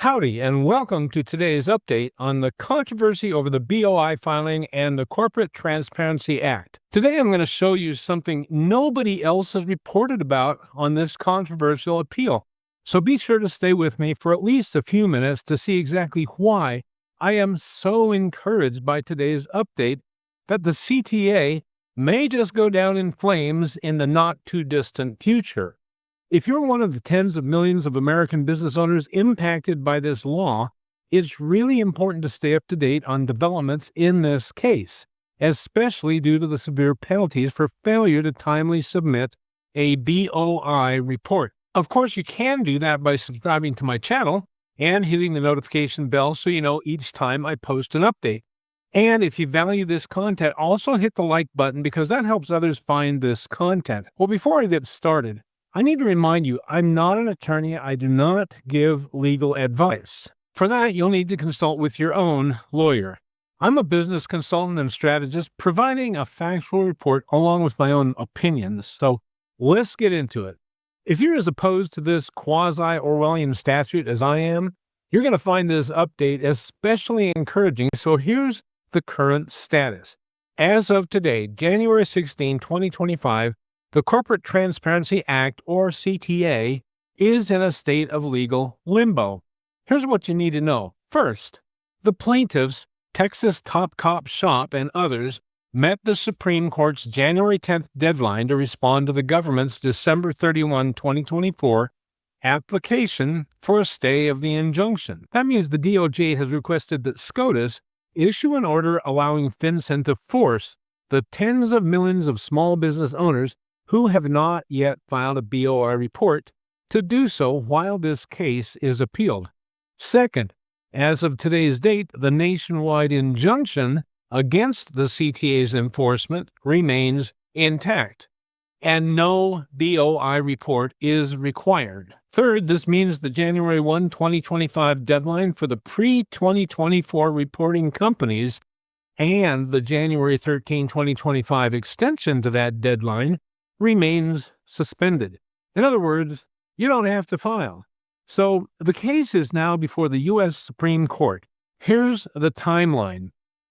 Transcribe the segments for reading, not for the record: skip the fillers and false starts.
Howdy, and welcome to today's update on the controversy over the BOI filing and the Corporate Transparency Act. Today I'm going to show you something nobody else has reported about on this controversial appeal. So be sure to stay with me for at least a few minutes to see exactly why I am so encouraged by today's update that the CTA may just go down in flames in the not-too-distant future. If you're one of the tens of millions of American business owners impacted by this law, it's really important to stay up to date on developments in this case, especially due to the severe penalties for failure to timely submit a BOI report. Of course, you can do that by subscribing to my channel and hitting the notification bell so you know each time I post an update. And if you value this content, also hit the like button because that helps others find this content. Well, before I get started, I need to remind you, I'm not an attorney. I do not give legal advice. For that, you'll need to consult with your own lawyer. I'm a business consultant and strategist providing a factual report along with my own opinions. So let's get into it. If you're as opposed to this quasi-Orwellian statute as I am, you're going to find this update especially encouraging. So here's the current status. As of today, January 16, 2025, the Corporate Transparency Act, or CTA, is in a state of legal limbo. Here's what you need to know. First, the plaintiffs, Texas Top Cop Shop, and others met the Supreme Court's January 10th deadline to respond to the government's December 31, 2024 application for a stay of the injunction. That means the DOJ has requested that SCOTUS issue an order allowing FinCEN to force the tens of millions of small business owners who have not yet filed a BOI report to do so while this case is appealed. Second, as of today's date, the nationwide injunction against the CTA's enforcement remains intact, and no BOI report is required. Third, this means the January 1, 2025 deadline for the pre-2024 reporting companies and the January 13, 2025 extension to that deadline remains suspended. In other words, you don't have to file. So the case is now before the U.S. Supreme Court. Here's the timeline.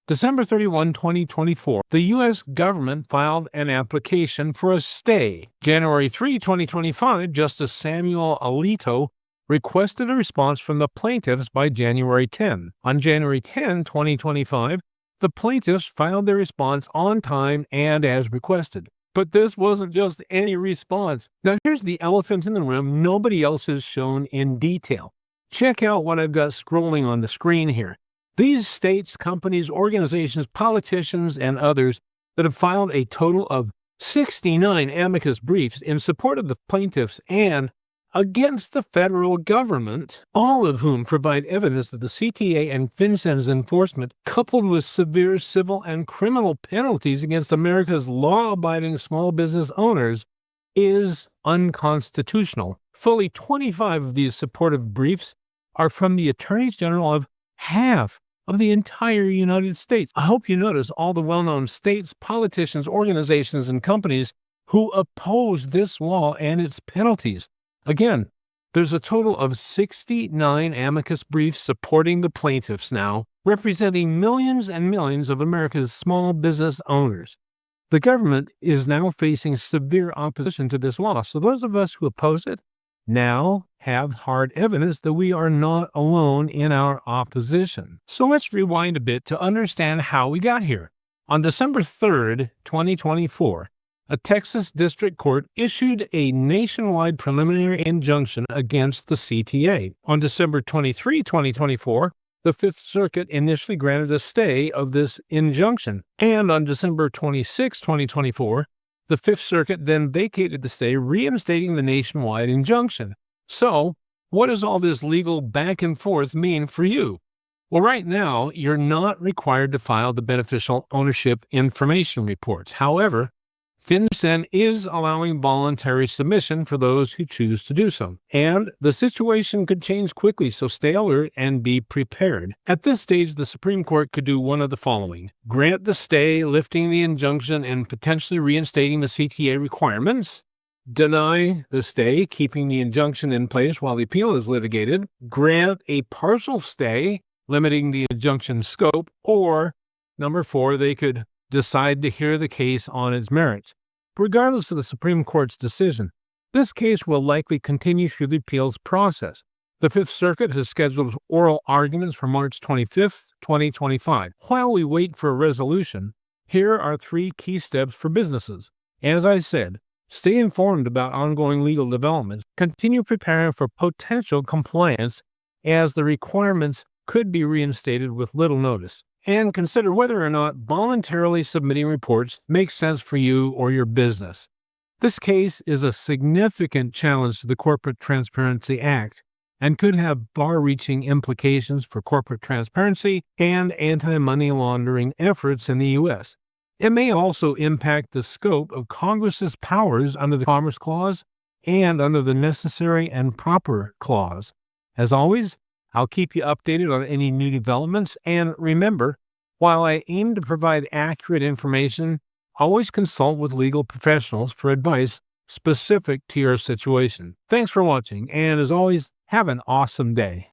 December 31, 2024, the U.S. government filed an application for a stay. January 3, 2025, Justice Samuel Alito requested a response from the plaintiffs by January 10. On January 10, 2025, the plaintiffs filed their response on time and as requested. But this wasn't just any response. Now here's the elephant in the room nobody else has shown in detail. Check out what I've got scrolling on the screen here. These states, companies, organizations, politicians, and others that have filed a total of 69 amicus briefs in support of the plaintiffs and against the federal government, all of whom provide evidence that the CTA and FinCEN's enforcement, coupled with severe civil and criminal penalties against America's law-abiding small business owners, is unconstitutional. Fully 25 of these supportive briefs are from the attorneys general of half of the entire United States. I hope you notice all the well-known states, politicians, organizations, and companies who oppose this law and its penalties. Again, there's a total of 69 amicus briefs supporting the plaintiffs now, representing millions and millions of America's small business owners. The government is now facing severe opposition to this law, so those of us who oppose it now have hard evidence that we are not alone in our opposition. So let's rewind a bit to understand how we got here. On December 3rd, 2024, a Texas district court issued a nationwide preliminary injunction against the CTA. On December 23, 2024, the Fifth Circuit initially granted a stay of this injunction. And on December 26, 2024, the Fifth Circuit then vacated the stay, reinstating the nationwide injunction. So, what does all this legal back and forth mean for you? Well, right now, you're not required to file the beneficial ownership information reports. However, FinCEN is allowing voluntary submission for those who choose to do so. And the situation could change quickly, so stay alert and be prepared. At this stage, the Supreme Court could do one of the following: grant the stay, lifting the injunction, and potentially reinstating the CTA requirements, deny the stay, keeping the injunction in place while the appeal is litigated, grant a partial stay, limiting the injunction scope, or number 4, they could decide to hear the case on its merits. Regardless of the Supreme Court's decision, this case will likely continue through the appeals process. The Fifth Circuit has scheduled oral arguments for March 25th, 2025. While we wait for a resolution, here are 3 key steps for businesses. As I said, stay informed about ongoing legal developments. Continue preparing for potential compliance as the requirements could be reinstated with little notice. And consider whether or not voluntarily submitting reports makes sense for you or your business. This case is a significant challenge to the Corporate Transparency Act and could have far-reaching implications for corporate transparency and anti-money laundering efforts in the U.S. It may also impact the scope of Congress's powers under the Commerce Clause and under the Necessary and Proper Clause. As always, I'll keep you updated on any new developments, and remember, while I aim to provide accurate information, always consult with legal professionals for advice specific to your situation. Thanks for watching, and as always, have an awesome day.